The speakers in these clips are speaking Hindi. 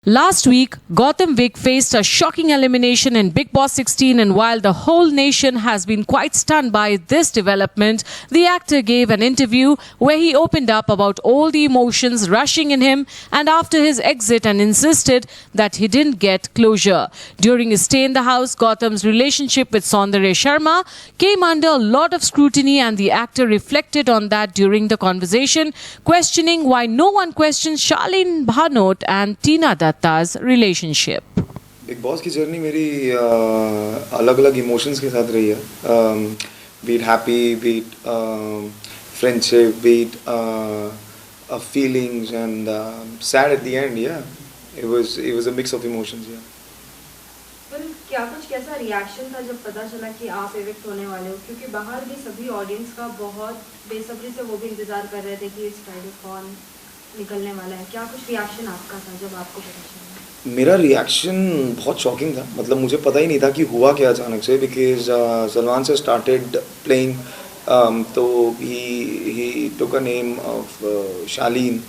Last week, Gautam Vig faced a shocking elimination in Bigg Boss 16, and while the whole nation has been quite stunned by this development, the actor gave an interview where he opened up about all the emotions rushing in him and after his exit and insisted that he didn't get closure. During his stay in the house, Gautam's relationship with Saundarya Sharma came under a lot of scrutiny, and the actor reflected on that during the conversation, questioning why no one questions Charlene Bhanot and Tina Datta's relationship. Bigg Boss की जर्नी मेरी अलग अलग इमोशंस के साथ रही है. Bit happy, bit friendship, bit feelings and sad at the end. It was a mix of emotions. क्या कुछ कैसा रिएक्शन था जब पता चला कि आप इविक्ट होने वाले हो, क्योंकि बाहर भी सभी ऑडियंस का बहुत बेसब्री से वो भी इंतजार कर रहे थे कि इस फ्राइडे कौन निकलने वाला है. क्या कुछ रिएक्शन आपका था जब आपको पता चला? मेरा रिएक्शन बहुत शॉकिंग था. मतलब मुझे पता ही नहीं था कि हुआ क्या अचानक से, बिकॉज सलमान से स्टार्टेड प्लेइंग, तो he took a name of Shaleen.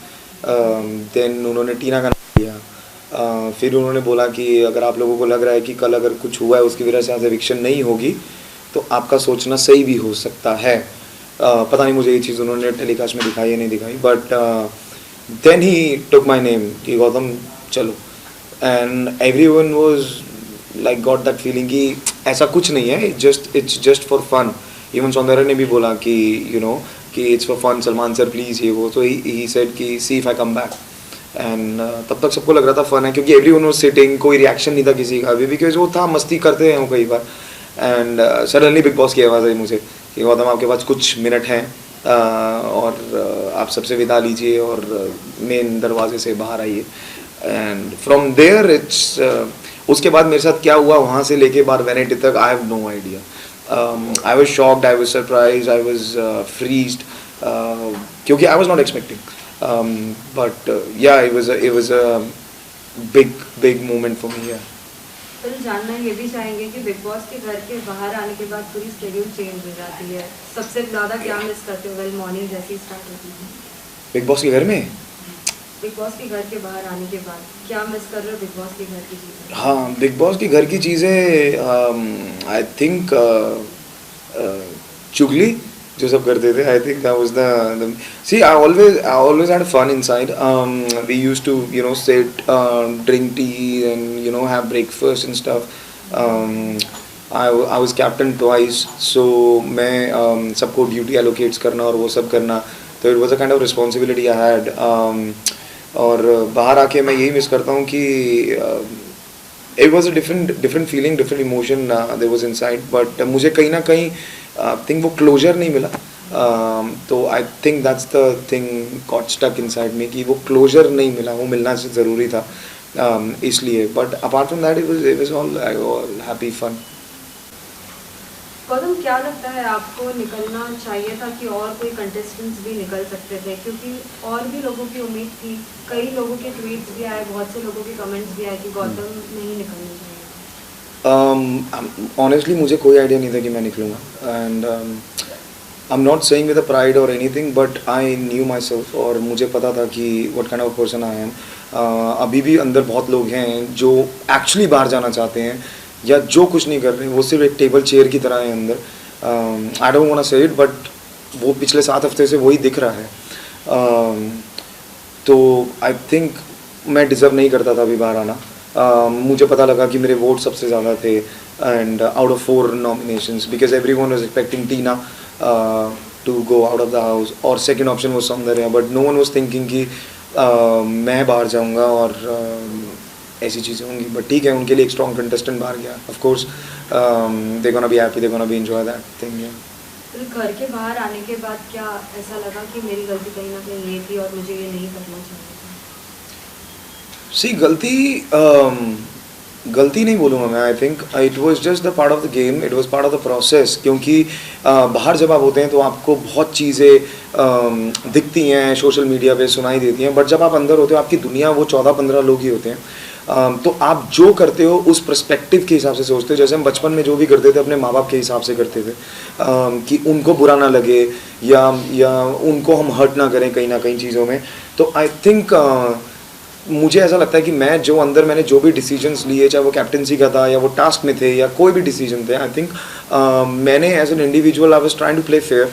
Then उन्होंने टीना का नाम लिया. फिर उन्होंने बोला कि अगर आप लोगों को लग रहा है कि कल अगर कुछ हुआ है उसकी वजह से आज एविक्शन नहीं होगी, तो आपका सोचना सही भी हो सकता है. पता नहीं मुझे ये चीज़ उन्होंने टेलीकास्ट में दिखाई या नहीं दिखाई, but then he took my name कि गौतम चलो. And everyone was like got that feeling कि ऐसा कुछ नहीं है, it's just for fun. Even Soundarya ने भी बोला कि यू नो कि it's for fun, Salman sir please ये वो. तो ही सेड कि see if I come back. And तब तक सबको लग रहा था फन है, क्योंकि एवरीवन वाज सिटिंग, कोई रिएक्शन नहीं था किसी का भी, बिकॉज वो था मस्ती करते हैं वो कई बार. एंड सडनली बिग बॉस की आवाज़ आई मुझे कि गौतम आपके पास कुछ मिनट हैं और आप सबसे विदा लीजिए और मेन दरवाजे से बाहर आइए. एंड फ्रॉम देयर इट्स उसके बाद मेरे साथ क्या हुआ वहाँ से लेके बार वैनिटी तक, I have no idea. I was shocked, I was surprised, I was freezed, क्योंकि I was not expecting. But yeah, it was a big moment for me. Yeah. तो जानना ये भी चाहेंगे कि बिग बॉस के घर के बाहर आने के बाद पूरी शेड्यूल चेंज हो जाती है. सबसे ज़्यादा क्या मिस करते हो? वेल मॉर्निंग जैसी स्टार्ट होती है बिग बॉस के घर में. बिग बॉस के घर के बाहर आने के बाद क्या मिस कर रहे हो बिग बॉस के घर की चीज़ें? हाँ, बिग बॉस के घर की चीज़ें आई थिंक चुगली जो सब करते थे. I think that was the see I always had fun inside. We used to you know sit, drink tea and you know have breakfast and stuff. I was captain twice, so मैं सबको ड्यूटी एलोकेट्स करना और वो सब करना, तो it was a kind of responsibility I had. और बाहर आके मैं यही मिस करता हूँ कि it was a different feeling, different emotion there was inside. But मुझे कहीं ना कहीं थिंक वो क्लोजर नहीं मिला. तो I think that's the thing got stuck inside me कि वो क्लोजर नहीं मिला. वो मिलना ज़रूरी था, इसलिए. But apart from that it was all happy fun. Gautam, क्या लगता है आपको निकलना चाहिए था कि और कोई कंटेस्टेंट्स भी निकल सकते थे? क्योंकि और भी लोगों की उम्मीद थी, कई लोगों के ट्वीट्स भी आए, बहुत से लोगों के कमेंट्स भी आए कि गौतम नहीं निकलना चाहिए. ऑनेस्टली मुझे कोई आइडिया नहीं था कि मैं निकलूँगा. And I am not saying with a pride or anything, but I knew myself. और मुझे पता था कि what kind of person I am. अभी भी अंदर बहुत लोग हैं जो एक्चुअली बाहर जाना चाहते हैं या जो कुछ नहीं कर रहे हैं, वो सिर्फ एक टेबल चेयर की तरह है अंदर. आई डोंट वांट टू से इट, बट वो पिछले 7 हफ्ते से वही दिख रहा है. तो आई थिंक मैं डिज़र्व नहीं करता था अभी बाहर आना. मुझे पता लगा कि मेरे वोट सबसे ज़्यादा थे, and out of 4 nominations, because everyone was expecting Tina to go out of the house, और सेकंड ऑप्शन वो Soundarya. But no one was thinking कि मैं बाहर जाऊंगा और ऐसी चीज़ें होंगी. बट ठीक है, उनके लिए एक स्ट्रॉन्ग कंटेस्टेंट बाहर गया. Of course they gonna be happy, they gonna be enjoy that thing. घर के बाहर आने के बाद क्या ऐसा लगा कि मेरी गलती कहीं ना कहीं ये थी और मुझे ये नहीं करना चाहिए था? सी गलती नहीं बोलूँगा मैं. I think it was just the part of the game, it was part of the process. क्योंकि बाहर जब आप होते हैं तो आपको बहुत चीज़ें दिखती हैं, सोशल मीडिया पे सुनाई देती हैं, बट जब आप अंदर होते हो आपकी दुनिया वो 14-15 लोग ही होते हैं. तो आप जो करते हो उस पर्सपेक्टिव के हिसाब से सोचते हो. जैसे हम बचपन में जो भी करते थे अपने माँ बाप के हिसाब से करते थे, कि उनको बुरा ना लगे या उनको हम हर्ट ना करें कहीं ना कहीं चीज़ों में. तो आई थिंक मुझे ऐसा लगता है कि मैं जो अंदर मैंने जो भी डिसीजंस लिए, चाहे वो कैप्टनसी का था या वो टास्क में थे या कोई भी डिसीजन थे, आई थिंक मैंने as an individual I was trying to play fair.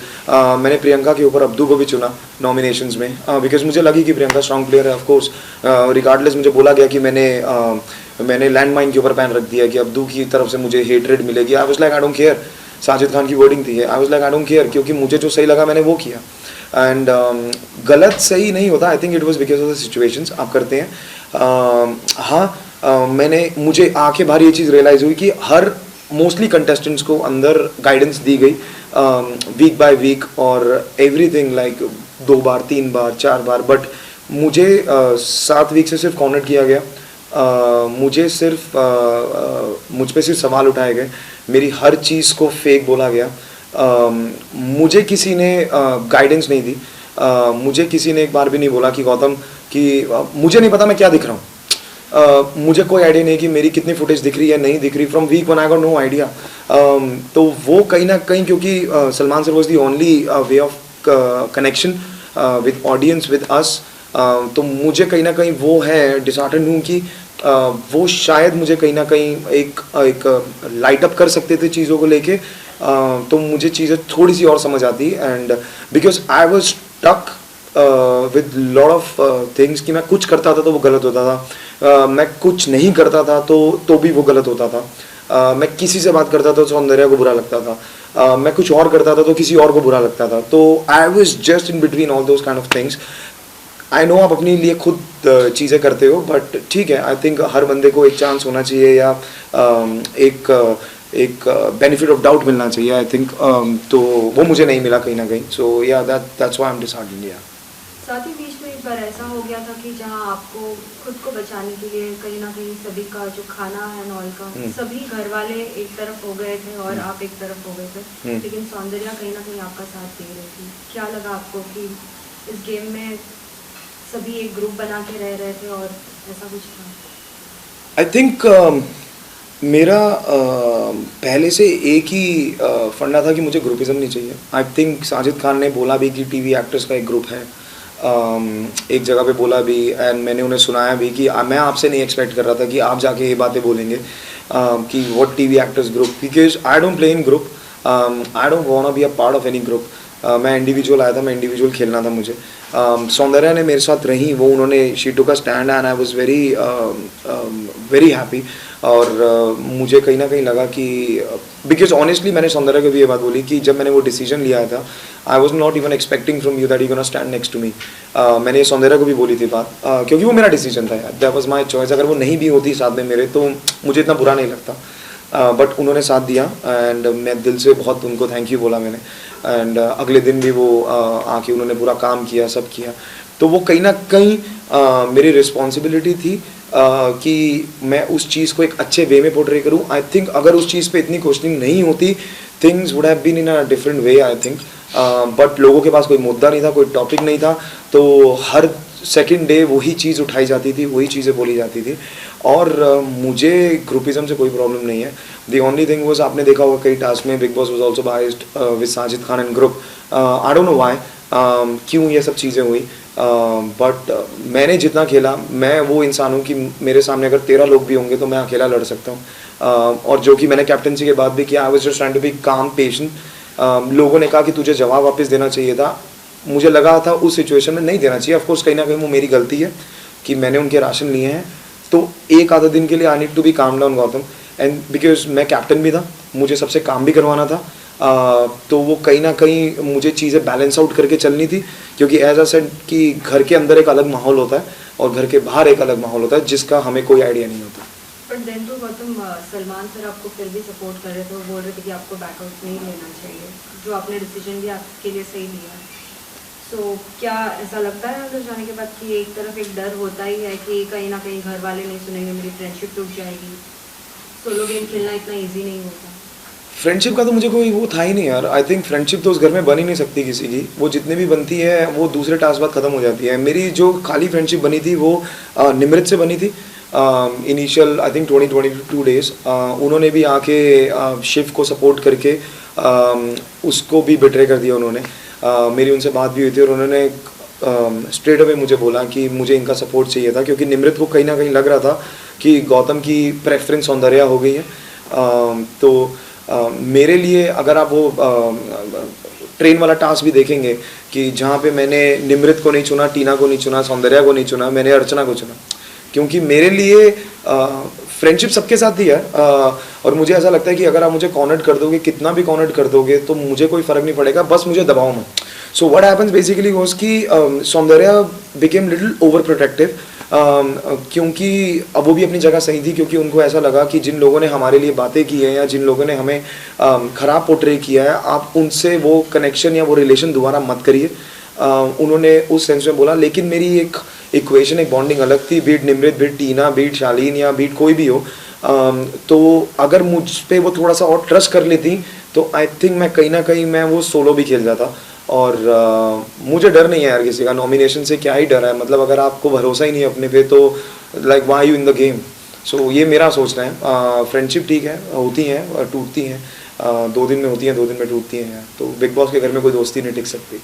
मैंने प्रियंका के ऊपर अब्दू को भी चुना नॉमिनेशंस में, बिकॉज मुझे लगी कि प्रियंका स्ट्रॉन्ग प्लेयर है। ऑफ कोर्स रिगार्डलेस मुझे बोला गया कि मैंने लैंड माइन के ऊपर पैन रख दिया कि अब्दू की तरफ से मुझे हेटरेड मिलेगी। I was like I don't care, Sajid Khan की वर्डिंग थी, I was like I don't care, क्योंकि मुझे जो सही लगा मैंने वो किया। एंड गलत सही नहीं होता, I think it was because of the situations आप करते हैं। मुझे आके बाहर ये चीज़ रियलाइज़ हुई कि हर मोस्टली कंटेस्टेंट्स को अंदर गाइडेंस दी गई वीक बाय वीक और everything, like 2 bar 3 bar 4 bar, but मुझे 7 वीक से सिर्फ कॉर्नर किया गया। मुझे सिर्फ मुझ पे सिर्फ सवाल उठाए गए, मेरी हर चीज़ को फेक बोला गया। मुझे किसी ने गाइडेंस नहीं दी। मुझे किसी ने एक बार भी नहीं बोला कि गौतम कि मुझे नहीं पता मैं क्या दिख रहा हूँ। मुझे कोई आइडिया नहीं कि मेरी कितनी फुटेज दिख रही है नहीं दिख रही। From week one I got no idea. तो वो कहीं ना कहीं, क्योंकि Salman sir was the only way of connection with audience with us, तो मुझे कहीं ना कहीं वो है डिसहार्टन हूँ कि वो शायद मुझे कहीं ना कहीं एक लाइट अप कर सकते थे चीज़ों को लेके, तो मुझे चीज़ें थोड़ी सी और समझ आती। And because I was stuck with lot of things कि मैं कुछ करता था तो वो गलत होता था, मैं कुछ नहीं करता था तो भी वो गलत होता था, मैं किसी से बात करता था तो सौंदर्या को बुरा लगता था, मैं कुछ और करता था तो किसी और को बुरा लगता था। तो I was just in between all those kind of things. I know आप अपने लिए खुद चीज़ें करते हो, बट ठीक है, आई थिंक हर बंदे को एक चांस होना चाहिए या एक बेनिफिट ऑफ डाउट मिलना चाहिए, आई थिंक। तो वो मुझे नहीं मिला कहीं ना कहीं। सो या that's why I am disheartened. या साथ ही बीच में एक बार ऐसा हो गया था कि जहां आपको खुद को बचाने के लिए कहीं ना कहीं सभी का जो खाना है नॉल का, सभी घर वाले एक तरफ हो गए थे और आप एक तरफ हो गए थे, लेकिन सौंदर्या कहीं ना कहीं आपका साथ दे रही थी। क्या लगा आपको कि इस गेम में सभी एक ग्रुप बना के रह रहे थे और ऐसा कुछ था? आई थिंक मेरा पहले से एक ही फंडा था कि मुझे ग्रुपिज्म नहीं चाहिए। आई थिंक साजिद खान ने बोला भी कि टीवी एक्टर्स का एक ग्रुप है, एक जगह पे बोला भी, एंड मैंने उन्हें सुनाया भी कि मैं आपसे नहीं एक्सपेक्ट कर रहा था कि आप जाके ये बातें बोलेंगे कि what TV actors group, because I don't play in group, I don't want to be a part of any group. मैं इंडिविजुअल आया था, मैं इंडिविजुअल खेलना था मुझे। सौंदर्या ने मेरे साथ रही, वो उन्होंने she took a stand and I was very happy. और मुझे कहीं ना कहीं लगा कि बिकॉज ऑनेस्टली मैंने सौंदर्या को भी ये बात बोली कि जब मैंने वो डिसीजन लिया था, I was not even expecting from you that you gonna stand next to me. मैंने सौंदर्या को भी बोली थी बात, क्योंकि वो मेरा डिसीजन था यार, दैट वाज माय चॉइस। अगर वो नहीं भी होती साथ में मेरे तो मुझे इतना बुरा नहीं लगता, बट उन्होंने साथ दिया एंड मैं दिल से बहुत उनको थैंक यू बोला मैंने। एंड अगले दिन भी वो आके उन्होंने पूरा काम किया, सब किया। तो वो कहीं ना कहीं मेरी रिस्पॉन्सिबिलिटी थी कि मैं उस चीज़ को एक अच्छे वे में पोर्ट्रे करूं। आई थिंक अगर उस चीज़ पे इतनी क्वेश्चनिंग नहीं होती, things would have been in a different way, I think. But लोगों के पास कोई मुद्दा नहीं था, कोई टॉपिक नहीं था, तो हर सेकेंड डे वही चीज़ उठाई जाती थी, वही चीज़ें बोली जाती थी। और मुझे ग्रुपिज्म से कोई प्रॉब्लम नहीं है। द ओनली थिंग वाज, आपने देखा होगा कई टास्क में big boss was also biased with Sajid Khan and group. I don't know why, क्यों ये सब चीज़ें हुई, बट मैंने जितना खेला, मैं वो इंसान हूँ कि मेरे सामने अगर 13 लोग भी होंगे तो मैं अकेला लड़ सकता हूँ। और जो कि मैंने कैप्टनसी के बाद भी किया, I was just trying to be calm patient. लोगों ने कहा कि तुझे जवाब वापस देना चाहिए था, मुझे लगा था उस सिचुएशन में नहीं देना चाहिए। ऑफ कोर्स कहीं ना कहीं वो मेरी गलती है कि मैंने उनके राशन लिए हैं, तो एक आधा दिन के लिए I need to be calm down Gautam. And because मैं कैप्टन भी था, मुझे सबसे काम भी करवाना था, तो वो कहीं ना कहीं मुझे चीज़ें बैलेंस आउट करके चलनी थी। क्योंकि एज अ सेड कि घर के अंदर एक अलग माहौल होता है और घर के बाहर एक अलग माहौल होता है, जिसका हमें कोई आइडिया नहीं होता। बट देन तो गौतम, सलमान सर आपको फिर भी सपोर्ट कर रहे थे, वो बोल रहे थे कि आपको बैकआउट नहीं लेना चाहिए, जो आपने डिसीजन लिया आपके लिए सही लिया। सो क्या ऐसा लगता है अंदर जाने के बाद कि एक तरफ एक डर होता ही है कि कहीं ना कहीं घर वाले नहीं सुनेंगे, मेरी फ्रेंडशिप टूट जाएगी, सोलो गेम खेलना इतना ईजी नहीं होता? फ्रेंडशिप का तो मुझे कोई वो था ही नहीं यार। आई थिंक फ्रेंडशिप तो उस घर में बन ही नहीं सकती किसी की, वो जितने भी बनती है वो दूसरे टास्क बाद ख़त्म हो जाती है। मेरी जो खाली फ्रेंडशिप बनी थी वो निमृत से बनी थी। इनिशियल आई थिंक 20-22 डेज उन्होंने भी आके शिव को सपोर्ट करके उसको भी बिट्रे कर दिया उन्होंने। मेरी उनसे बात भी हुई थी और उन्होंने स्ट्रेट अवे मुझे बोला कि मुझे इनका सपोर्ट चाहिए था, क्योंकि निमृत को कहीं ना कहीं लग रहा था कि गौतम की प्रेफरेंस सौंदर्या हो गई है। तो मेरे लिए अगर आप वो ट्रेन वाला टास्क भी देखेंगे कि जहाँ पे मैंने निमृत को नहीं चुना, टीना को नहीं चुना, सौंदर्या को नहीं चुना, मैंने अर्चना को चुना, क्योंकि मेरे लिए फ्रेंडशिप सबके साथ ही है। और मुझे ऐसा लगता है कि अगर आप मुझे कॉर्नर कर दोगे, कितना भी कॉर्नर कर दोगे, तो मुझे कोई फ़र्क नहीं पड़ेगा, बस मुझे दबाओ मत। So what happens basically was कि Soundarya became little overprotective, क्योंकि अब वो भी अपनी जगह सही थी, क्योंकि उनको ऐसा लगा कि जिन लोगों ने हमारे लिए बातें की हैं या जिन लोगों ने हमें ख़राब पोर्ट्रे किया है, आप उनसे वो कनेक्शन या वो रिलेशन दोबारा मत करिए। उन्होंने उस सेंस में बोला, लेकिन मेरी एक इक्वेशन, एक बॉन्डिंग अलग थी, बीट निमृत, बीट टीना, बीट शालीन या बीट कोई भी हो। तो अगर मुझ पे वो थोड़ा सा और ट्रस्ट कर लेती तो आई थिंक मैं कहीं ना कहीं मैं वो सोलो भी खेल जाता। और मुझे डर नहीं है यार किसी का, नॉमिनेशन से क्या ही डर है, मतलब अगर आपको भरोसा ही नहीं है अपने पे तो like why you in the game. So ये मेरा सोचना है। फ्रेंडशिप ठीक है, होती हैं, टूटती हैं, 2 दिन में होती हैं, 2 दिन में टूटती हैं यार, तो बिग बॉस के घर में कोई दोस्ती नहीं टिक सकती।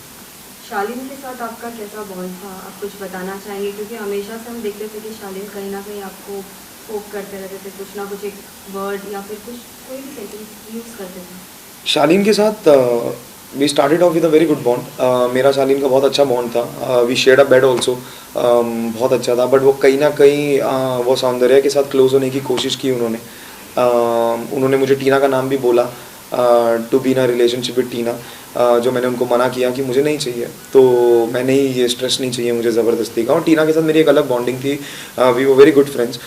शालीन के साथ आपका कैसा बॉन्ड था, आप कुछ बताना चाहेंगे? क्योंकि हमेशा से हम देखते थे कि शालीन कहीं ना कहीं आपको पोक करते रहते थे, कुछ ना कुछ एक वर्ड या फिर कुछ कोई भी सेंटेंस यूज़ करते थे। शालीन के साथ we started off with a very good bond. मेरा शालीन का बहुत अच्छा बॉन्ड था। We shared a bed also, बहुत अच्छा था। बट वो कहीं ना कहीं वो सौंदर्या के साथ क्लोज होने की कोशिश की उन्होंने। उन्होंने मुझे टीना का नाम भी बोला, to be in a relationship with Tina, जो मैंने उनको मना किया कि मुझे नहीं चाहिए, तो मैं नहीं, ये स्ट्रेस नहीं चाहिए मुझे ज़बरदस्ती का। और टीना के साथ मेरी एक अलग बॉन्डिंग थी, we were very good friends.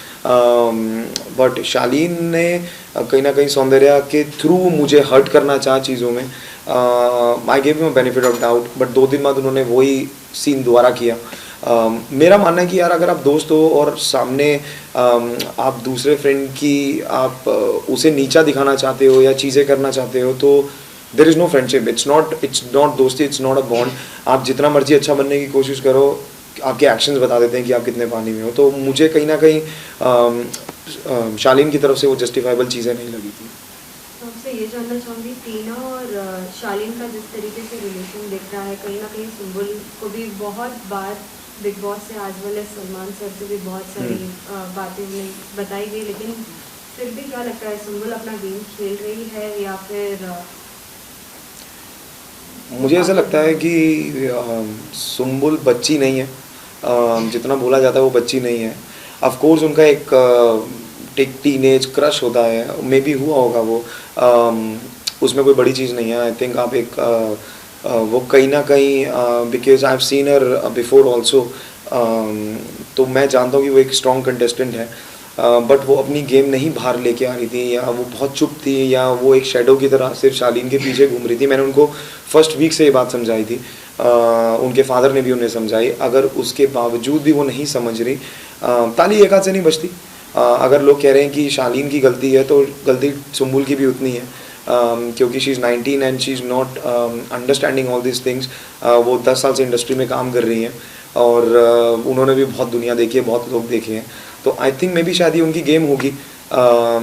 But Shaleen ने कहीं ना कहीं सौंदर्या के थ्रू मुझे हर्ट करना चाहा चीज़ों में। I gave him benefit of doubt, but 2 दिन बाद उन्होंने वही सीन दोबारा किया। मेरा मानना है कि यार अगर आप दोस्त हो और सामने आप दूसरे फ्रेंड की आप उसे नीचा दिखाना चाहते हो या चीज़ें करना चाहते हो, तो there is no friendship, it's not दोस्ती, इट्स नॉट अ बॉन्ड। आप जितना मर्जी अच्छा बनने की कोशिश करो, आपके एक्शंस बता देते हैं कि आप कितने पानी में हो। तो मुझे कहीं ना कहीं शालीन की तरफ से वो जस्टिफाइबल चीज़ें नहीं लगी थी। तो आपसे ये जानना चाहूँगी, टीना और शालीन का जिस तरीके से रिलेशन दिख रहा है, कहीं ना कहीं सुम्बुल को भी बहुत बार बिग बॉस से आज वाले सलमान सर से भी बहुत सारी बातें उन्हें बताई गई, लेकिन फिर भी क्या लगता है, सुम्बुल अपना गेम खेल रही है या फिर मुझे ऐसा लगता है कि सुम्बुल बच्ची नहीं है, जितना बोला जाता है वो बच्ची नहीं है। ऑफ कोर्स उनका एक टीनेज क्रश होता है, मे बी हुआ होगा वो, उसमें कोई बड़ी चीज़ नहीं है। आई थिंक आप एक वो कहीं ना कहीं, because I have seen her before also, तो मैं जानता हूँ कि वो एक स्ट्रॉन्ग कंटेस्टेंट है। बट वो अपनी गेम नहीं बाहर लेके आ रही थी, या वो बहुत चुप थी, या वो एक शेडो की तरह सिर्फ शालीन के पीछे घूम रही थी। मैंने उनको फर्स्ट वीक से ये बात समझाई थी, उनके फादर ने भी उन्हें समझाई। अगर उसके बावजूद भी वो नहीं समझ रही, ताली एक हाथ से नहीं बजती। अगर लोग कह रहे हैं कि शालीन की गलती है, तो गलती सुम्बुल की भी उतनी है, क्योंकि she is 19 and she is not understanding all this things. वो 10 साल से इंडस्ट्री में काम कर रही हैं और उन्होंने भी बहुत दुनिया देखी है, बहुत लोग देखे हैं। तो आई थिंक मे बी शायद ये उनकी गेम होगी,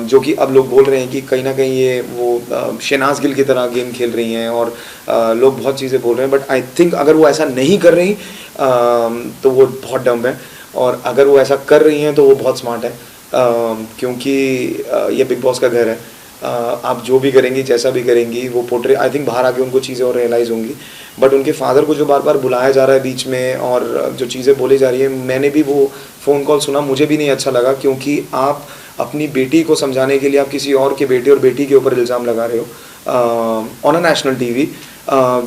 जो कि अब लोग बोल रहे हैं कि कहीं ना कहीं ये वो शहनाज गिल की तरह गेम खेल रही हैं, और लोग बहुत चीज़ें बोल रहे हैं। बट आई थिंक अगर वो ऐसा नहीं कर रही तो वो बहुत डम्ब है, और अगर वो ऐसा कर रही हैं तो वो बहुत स्मार्ट है, क्योंकि ये बिग बॉस का घर है। आप जो भी करेंगी, जैसा भी करेंगी, वो पोर्ट्रे, आई थिंक बाहर आके उनको चीज़ें और रियलाइज़ होंगी। बट उनके फादर को जो बार बार बुलाया जा रहा है बीच में, और जो चीज़ें बोली जा रही है, मैंने भी वो फ़ोन कॉल सुना, मुझे भी नहीं अच्छा लगा, क्योंकि आप अपनी बेटी को समझाने के लिए आप किसी और के बेटे और बेटी के ऊपर इल्ज़ाम लगा रहे हो on a national TV,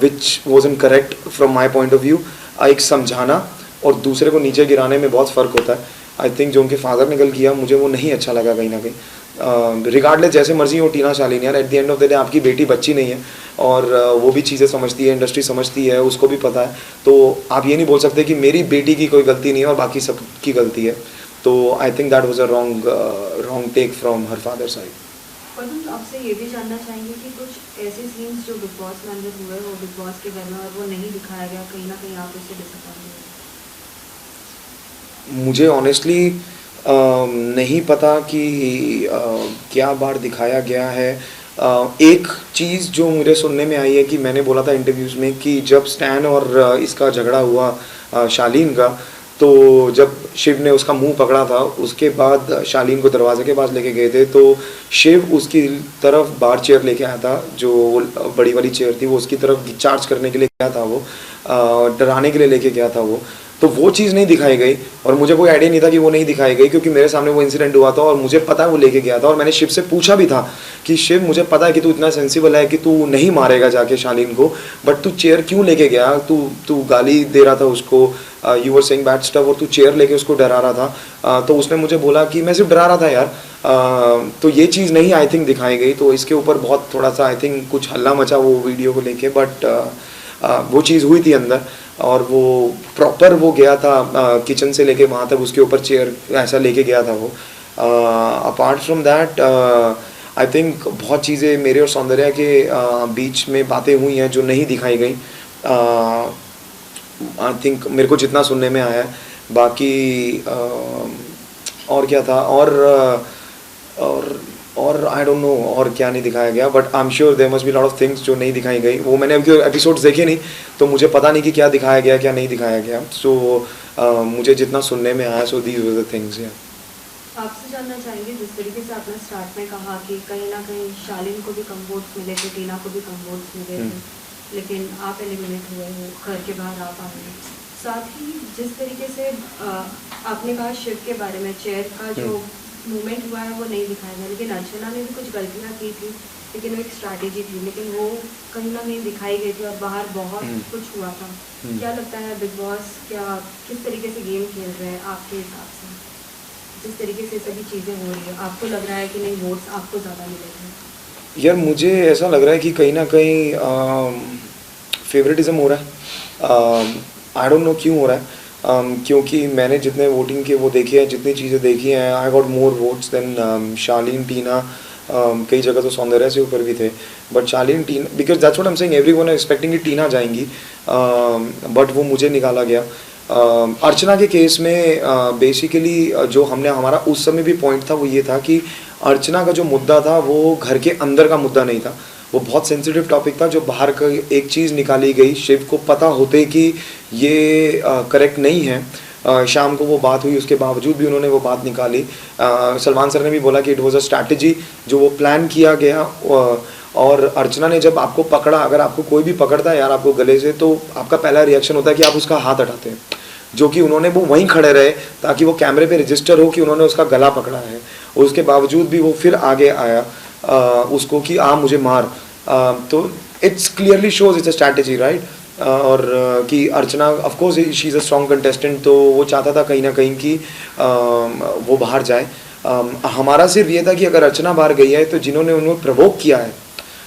which wasn't correct from my point of view. एक समझाना और दूसरे को नीचे गिराने में बहुत फ़र्क होता है। आई थिंक जो उनके फादर ने कल किया, मुझे वो नहीं अच्छा लगा कहीं ना कहीं। रिगार्डलेस जैसे मर्जी हो टीना शालीन, यार eight the end of the day आपकी बेटी बच्ची नहीं है, और वो भी चीज़ें समझती है, इंडस्ट्री समझती है, उसको भी पता है। तो आप ये नहीं बोल सकते कि मेरी बेटी की कोई गलती नहीं है और बाकी सब की गलती है। तो I think that was a wrong take from her father side. और हम आपसे ये भी जानना चाहेंगे कि कुछ ऐसे सीन्स जो बिग बॉस में अंदर हुए, वो बिग बॉस के घर में, और वो नहीं दिखाया गया, कहीं ना कहीं आप उससे डिसअपॉइंट हुए? मुझे ऑनेस्टली नहीं पता कि क्या बार दिखाया गया है। एक चीज़ जो मुझे सुनने में आई है कि मैंने बोला था इंटरव्यूज़ में कि जब स्टैन और इसका झगड़ा हुआ शालीन का। तो जब शिव ने उसका मुंह पकड़ा था, उसके बाद शालीन को दरवाजे के पास लेके गए थे, तो शिव उसकी तरफ बार चेयर लेके आया था, जो बड़ी वाली चेयर थी, वो उसकी तरफ चार्ज करने के लिए गया था, वो डराने के लिए लेके गया था वो। तो वो चीज़ नहीं दिखाई गई और मुझे कोई आइडिया नहीं था कि वो नहीं दिखाई गई, क्योंकि मेरे सामने वो इंसिडेंट हुआ था और मुझे पता है वो लेके गया था। और मैंने शिव से पूछा भी था कि शिव, मुझे पता है कि तू इतना सेंसिबल है कि तू नहीं मारेगा जाके शालीन को, बट तू चेयर क्यों लेके गया? तू गाली दे रहा था उसको, you were saying bad stuff, और तू चेयर लेके उसको डरा रहा था। तो उसने मुझे बोला कि मैं सिर्फ डरा रहा था यार। तो ये चीज़ नहीं आई थिंक दिखाई गई, तो इसके ऊपर बहुत थोड़ा सा आई थिंक कुछ हल्ला मचा वो वीडियो को लेके, बट वो चीज़ हुई थी अंदर। और वो प्रॉपर वो गया था किचन से लेके वहाँ तक, उसके ऊपर चेयर ऐसा लेके गया था वो। Apart from that I think बहुत चीज़ें मेरे और सौंदर्या के बीच में बातें हुई हैं जो नहीं दिखाई गई। आई थिंक मेरे को जितना सुनने में आया है, बाकी और क्या था, और आई डोंट नो और क्या नहीं दिखाया गया, but I am sure there must be lot of things जो नहीं दिखाई गई। वो मैंने अभी एपिसोड्स देखे नहीं, तो मुझे पता नहीं कि क्या दिखाया गया क्या नहीं दिखाया गया। सो मुझे जितना सुनने में आया, so these were the things. आपसे जानना चाहेंगे, जिस तरीके से आपने स्टार्ट में कहा कि कहीं ना कहीं शालीन को भी कम वोट्स मिले थे, टीना को भी कम वोट्स मिले थे, लेकिन आप एलिमिनेट हुए हो, घर के बाहर आप आ गए। साथ ही जिस तरीके से आपने कहा शिव के बारे में, चेयर का जो मूवमेंट हुआ है वो नहीं दिखाया गया, लेकिन अर्चना ने भी कुछ गलतियाँ की थी, लेकिन वो एक स्ट्रैटेजी थी, लेकिन वो कहीं ना कहीं दिखाई गई थी और बाहर बहुत कुछ हुआ था। क्या लगता है बिग बॉस क्या किस तरीके से गेम खेल रहे हैं आपके हिसाब से? जिस तरीके से सभी चीज़ें हो रही है, आपको लग रहा है कि नहीं वोट्स आपको ज़्यादा मिलेंगे? यार मुझे ऐसा लग रहा है कि कहीं ना कहीं फेवरेटिज्म हो रहा है। आई डोंट नो क्यों हो रहा है। क्योंकि मैंने जितने वोटिंग के वो देखे हैं, जितनी चीज़ें देखी हैं, I got more votes than Shaleen, Tina. कई जगह तो सौंदर्या से ऊपर भी थे, but Shaleen, Tina, because that's what I am saying, everyone is expecting कि टीना जाएंगी, बट वो मुझे निकाला गया। अर्चना के केस में बेसिकली जो हमने हमारा उस समय भी पॉइंट था वो ये था कि अर्चना का जो मुद्दा था वो घर के अंदर का मुद्दा नहीं था, वो बहुत सेंसिटिव टॉपिक था। जो बाहर का एक चीज़ निकाली गई, शिव को पता होते कि ये करेक्ट नहीं है, शाम को वो बात हुई, उसके बावजूद भी उन्होंने वो बात निकाली। सलमान सर ने भी बोला कि इट वाज अ स्ट्रैटेजी, जो वो प्लान किया गया। और अर्चना ने जब आपको पकड़ा, अगर आपको कोई भी पकड़ता है यार आपको गले से, तो आपका पहला रिएक्शन होता है कि आप उसका हाथ हटाते हैं, जो कि उन्होंने वो वहीं खड़े रहे ताकि वो कैमरे पे रजिस्टर हो कि उन्होंने उसका गला पकड़ा है। उसके बावजूद भी वो फिर आगे आया उसको कि मुझे मार। तो it's clearly shows it's a strategy, right. और कि Archana of course she is a strong contestant, तो वो चाहता था कहीं ना कहीं कि वो बाहर जाए। हमारा सिर्फ ये था कि अगर अर्चना बाहर गई है तो जिन्होंने उन्हें प्रवोक किया है,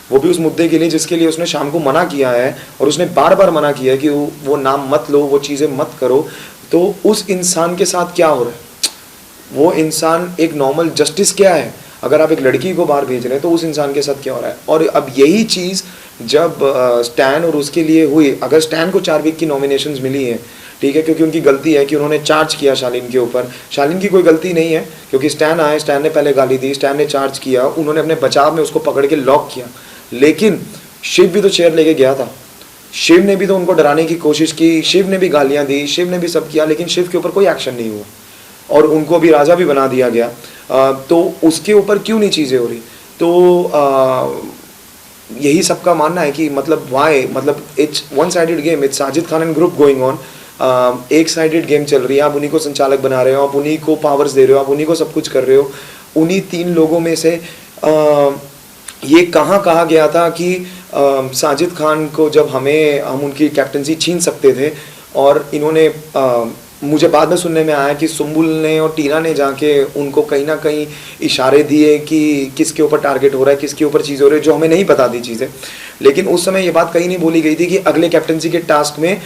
वो भी उस मुद्दे के लिए जिसके लिए उसने शाम को मना किया है, और उसने बार बार मना किया है कि वो नाम मत लो, वो चीज़ें मत करो, तो उस इंसान के साथ क्या हो रहा है? वो इंसान एक नॉर्मल जस्टिस क्या है? अगर आप एक लड़की को बाहर भेज रहे हैं तो उस इंसान के साथ क्या हो रहा है? और अब यही चीज़ जब स्टैन और उसके लिए हुई, अगर स्टैन को 4 वीक की नॉमिनेशंस मिली हैं, ठीक है, क्योंकि उनकी गलती है कि उन्होंने चार्ज किया शालीन के ऊपर। शालीन की कोई गलती नहीं है, क्योंकि स्टैन आए, स्टैन ने पहले गाली दी, स्टैन ने चार्ज किया, उन्होंने अपने बचाव में उसको पकड़ के लॉक किया। लेकिन शिव भी तो चेयर लेके गया था, शिव ने भी तो उनको डराने की कोशिश की, शिव ने भी गालियाँ दी, शिव ने भी सब किया, लेकिन शिव के ऊपर कोई एक्शन नहीं हुआ और उनको भी राजा भी बना दिया गया। तो उसके ऊपर क्यों नहीं चीज़ें हो रही? तो यही सबका मानना है कि मतलब वाई, मतलब it's one sided game, it's Sajid Khan and group going on. एक साइडेड गेम चल रही है, आप उन्हीं को संचालक बना रहे हो, आप उन्हीं को पावर्स दे रहे हो, आप उन्हीं को सब कुछ कर रहे हो। उन्हीं 3 लोगों में से ये कहाँ कहा गया था कि साजिद खान को जब हम उनकी कैप्टनसी छीन सकते थे, और इन्होंने मुझे बाद में सुनने में आया कि सुम्बुल ने और टीना ने जाके उनको कहीं ना कहीं इशारे दिए कि किसके ऊपर टारगेट हो रहा है, किसके ऊपर चीज़ हो रही है, जो हमें नहीं पता थी चीज़ें। लेकिन उस समय ये बात कहीं नहीं बोली गई थी कि अगले कैप्टनसी के टास्क में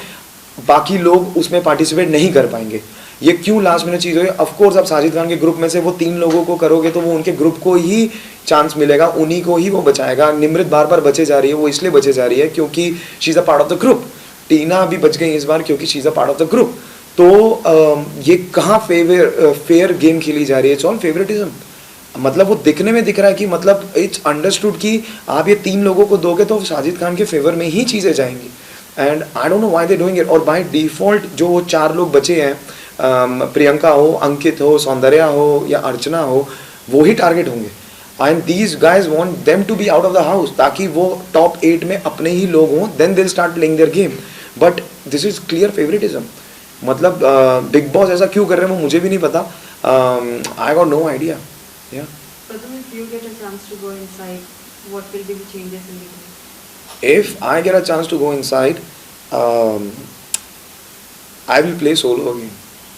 बाकी लोग उसमें पार्टिसिपेट नहीं कर पाएंगे। ये क्यों लास्ट मिनट चीज़ हुई? ऑफकोर्स आप साजिद खान के ग्रुप में से वो 3 लोगों को करोगे तो वो उनके ग्रुप को ही चांस मिलेगा, उन्हीं को ही वो बचाएगा। निमृत बार बार बचे जा रही है, वो इसलिए बचे जा रही है क्योंकि she is a part of the group. Tina भी बच गई इस बार क्योंकि she is a part of the group. तो ये कहाँ फेयर गेम खेली जा रही है? It's all favouritism. मतलब वो दिखने में दिख रहा है कि मतलब इट्स अंडरस्टूड कि आप ये 3 लोगों को दोगे तो साजिद खान के फेवर में ही चीज़ें जाएंगी। And I don't know why they doing it. और बाय डिफॉल्ट जो वो 4 लोग बचे हैं, प्रियंका हो, अंकित हो, सौंदर्या हो या अर्चना हो, वो ही टारगेट होंगे. And these guys want them to be out of the house, ताकि वो टॉप 8 में अपने ही लोग हों. Then they will start playing their game. But this is clear favouritism. मतलब बिग बॉस ऐसा क्यों कर रहे हैं वो मुझे भी नहीं पता. I got no idea. या Pratham, if you get a chance to go inside, what will be the changes in the game? if I get a chance to go inside, I will play solo again.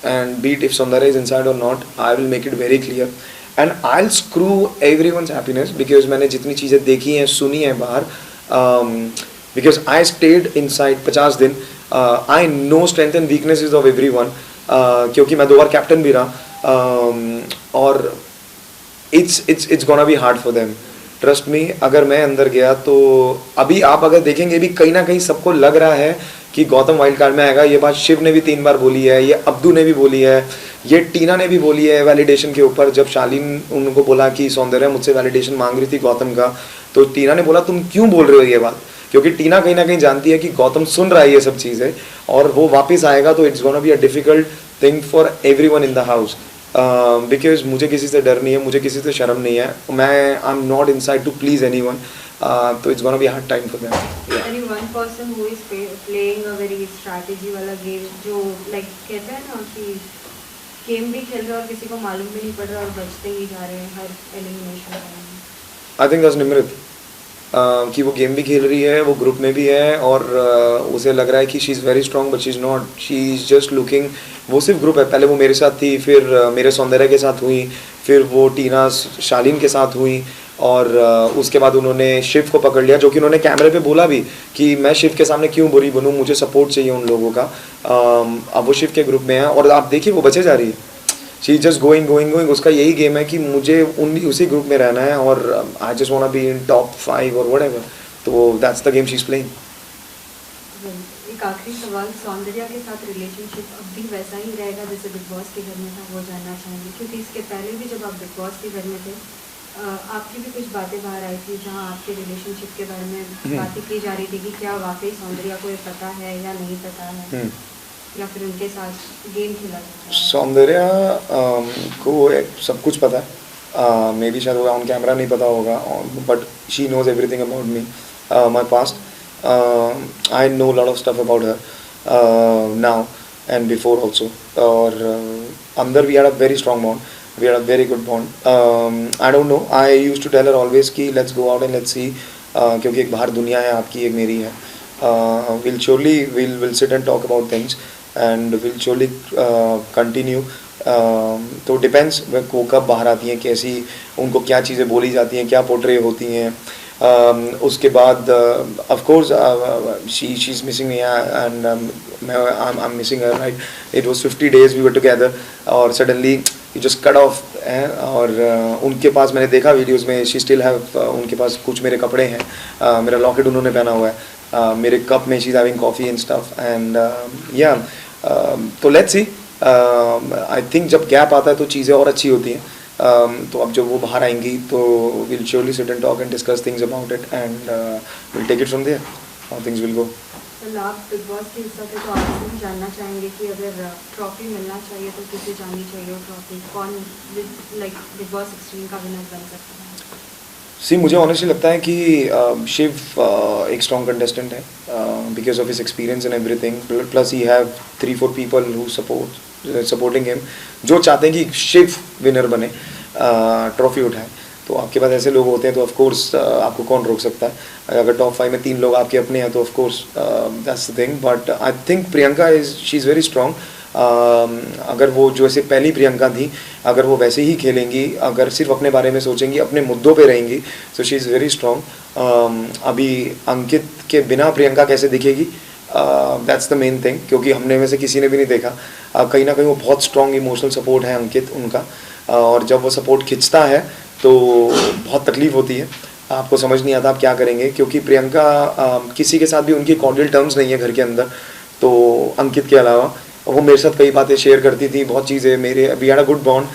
And be it if Sundara is inside or not, I will make it very clear. And I'll screw everyone's happiness because मैंने जितनी चीज़ें देखी हैं, सुनी हैं बाहर, because I stayed inside 50 दिन. I know strength and weaknesses of everyone, क्योंकि मैं 2 बार कैप्टन भी रहा. और it's gonna be hard for them. Trust me. अगर मैं अंदर गया तो अभी आप अगर देखेंगे भी कहीं ना कहीं सबको लग रहा है कि गौतम वाइल्ड कार्ड में आएगा. ये बात शिव ने भी 3 बार बोली है, ये अब्दू ने भी बोली है, ये टीना ने भी बोली है वैलिडेशन के ऊपर. जब शालीन उनको बोला कि सौंदर्या मुझसे वैलिडेशन मांग रही थी गौतम का, तो टीना ने बोला तुम क्यों बोल रहे हो ये बात, क्योंकि टीना कहीं ना कहीं जानती है कि गौतम सुन रहा है ये सब चीज़ें और वो वापस आएगा तो it's gonna be a difficult thing for everyone in the house. Because मुझे किसी से डर नहीं है, मुझे किसी से शर्म नहीं है. मैं I am not inside to please anyone. तो it's gonna be hard time for them. Any one person who is playing a very strategy वाला गेम, जो like कहते हैं ना कि गेम भी खेल रहे और किसी को मालूम भी नहीं पड़ रहा और बचते ही जा रहे हैं हर एलिमिनेशन में. आई थिंक दैट्स निमृत. कि वो गेम भी खेल रही है, वो ग्रुप में भी है और उसे लग रहा है कि she is very strong but she is not. She is just looking. वो सिर्फ ग्रुप है. पहले वो मेरे साथ थी, फिर मेरे सौंदर्य के साथ हुई, फिर वो टीना शालीन के साथ हुई और उसके बाद उन्होंने शिव को पकड़ लिया, जो कि उन्होंने कैमरे पे बोला भी कि मैं शिव के सामने क्यों बुरी बनूं, मुझे सपोर्ट चाहिए उन लोगों का. अब वो शिव के ग्रुप में है और आप देखिए वो बचे जा रही है. She just going. उसका यही गेम है कि मुझे उसी ग्रुप में रहना है और I just want to be in top 5 और व्हाटएवर. तो that's the game she is playing. एक आखिरी सवाल, सौंदर्या के साथ रिलेशनशिप अब भी वैसा ही रहेगा जैसे बिग बॉस के घर में था, वो जानना चाहेंगे. क्योंकि इसके पहले भी जब आप बिग बॉस के घर में थे, आपकी भी कुछ बातें बाहर आई थी जहां आपके रिलेशनशिप के बारे में बातें की जा रही थी कि क्या वाकई सौंदर्या को ये पता है या नहीं पता है, या फिर उनके साथ गेम खेला जाता है. सौंदर्या को सब कुछ पता है. मे बी शायद वो ऑन कैमरा नहीं पता होगा, but she knows everything about me, my past. I know a lot of stuff about her now and before also. और अंदर we had a very strong bond. We had a very good bond. I don't know. I used to tell her always कि let's go out and let's see. क्योंकि एक बाहर दुनिया है आपकी, एक मेरी है. We'll surely we'll sit and talk about things and we'll surely continue. तो डिपेंड्स वो कब बाहर आती हैं, कैसी उनको क्या चीज़ें बोली जाती हैं, क्या पोर्ट्रे होती हैं. उसके बाद of course she is missing me and I am missing her. Right, it was 50 days we were together और suddenly you just cut off. और उनके पास मैंने देखा वीडियोस में, शी स्टिल हैव, उनके पास कुछ मेरे कपड़े हैं, मेरा लॉकेट उन्होंने पहना हुआ है, मेरे कप में she is having coffee and stuff and या. तो लेट्स सी. आई थिंक जब गैप आता है तो चीज़ें और अच्छी होती हैं. तो अब जब वो बाहर आएंगी तो will surely sit and talk and discuss things about it and will take it from there, how things will go. आप बिग बॉस के हिस्सा थे तो आपसे भी जानना चाहेंगे कि अगर ट्रॉफी मिलना चाहिए तो किसे जानी चाहिए वो ट्रॉफी, कौन लाइक बिग बॉस 16 का विनर बन सकता है? सी, मुझे ऑनेस्टली लगता है कि शिव एक स्ट्रॉन्ग कंटेस्टेंट है because of his experience and everything. Plus he have 3-4 people who supporting him, जो चाहते हैं कि शिव विनर बने, ट्रॉफी उठाए. तो आपके पास ऐसे लोग होते हैं तो ऑफ कोर्स आपको कौन रोक सकता है. अगर टॉप 5 में 3 लोग आपके अपने हैं तो of course that's the thing. But I think Priyanka she is very strong. अगर वो जो ऐसे पहली प्रियंका थी, अगर वो वैसे ही खेलेंगी, अगर सिर्फ अपने बारे में सोचेंगी, अपने मुद्दों पे रहेंगी, so she is very strong. अभी अंकित के बिना प्रियंका कैसे दिखेगी, दैट्स द मेन थिंग, क्योंकि हमने में से किसी ने भी नहीं देखा. कहीं ना कहीं वो बहुत स्ट्रॉन्ग इमोशनल सपोर्ट है अंकित उनका, और जब वो सपोर्ट खिंचता है तो बहुत तकलीफ़ होती है, आपको समझ नहीं आता आप क्या करेंगे. क्योंकि प्रियंका किसी के साथ भी उनकी कॉर्डियल टर्म्स नहीं है घर के अंदर, तो अंकित के अलावा वो मेरे साथ कई बातें शेयर करती थी, बहुत चीज़ें. मेरे we had a good bond,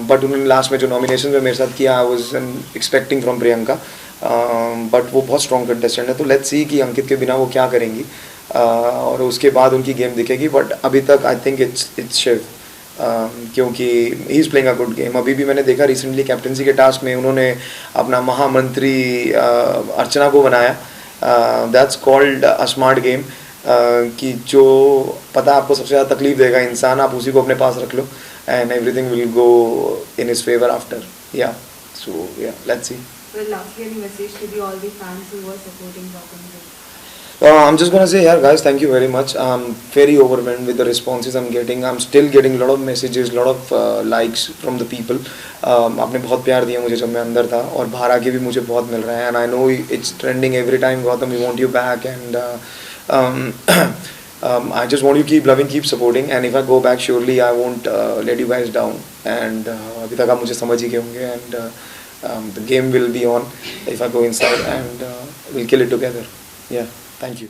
but उन्होंने लास्ट में जो नॉमिनेशन में मेरे साथ किया, I was expecting from Priyanka, but वो बहुत स्ट्रॉन्ग कंटेस्टेंट है. तो लेट्स सी कि अंकित के बिना वो क्या करेंगी. और उसके बाद उनकी गेम दिखेगी, बट अभी तक आई थिंक इट्स शिव, क्योंकि he is playing a good game. अभी भी मैंने देखा रिसेंटली कैप्टनसी के टास्क में उन्होंने अपना महामंत्री अर्चना को बनाया, that's called a smart game, कि जो पता आपको सबसे ज़्यादा तकलीफ देगा इंसान, आप उसी को अपने पास रख लो and everything will go in his favour after, yeah so yeah let's see. Well, lastly, any message to all the fans who were supporting Gautam Vic? I'm just gonna say, yeah, guys, thank you very much. I'm very overwhelmed with the responses I'm getting. I'm still getting a lot of messages, lot of likes from the people. आपने बहुत प्यार दिया मुझे जब मैं अंदर था, और बाहर आके भी मुझे बहुत मिल रहा है, and I know it's trending every time. Gautam, we want you back, and I just want you to keep loving, keep supporting, and if I go back, surely I won't let you guys down. And अभी तक आप मुझे समझ ही गए होंगे, and the game will be on if I go inside, and we'll kill it together. Yeah, thank you.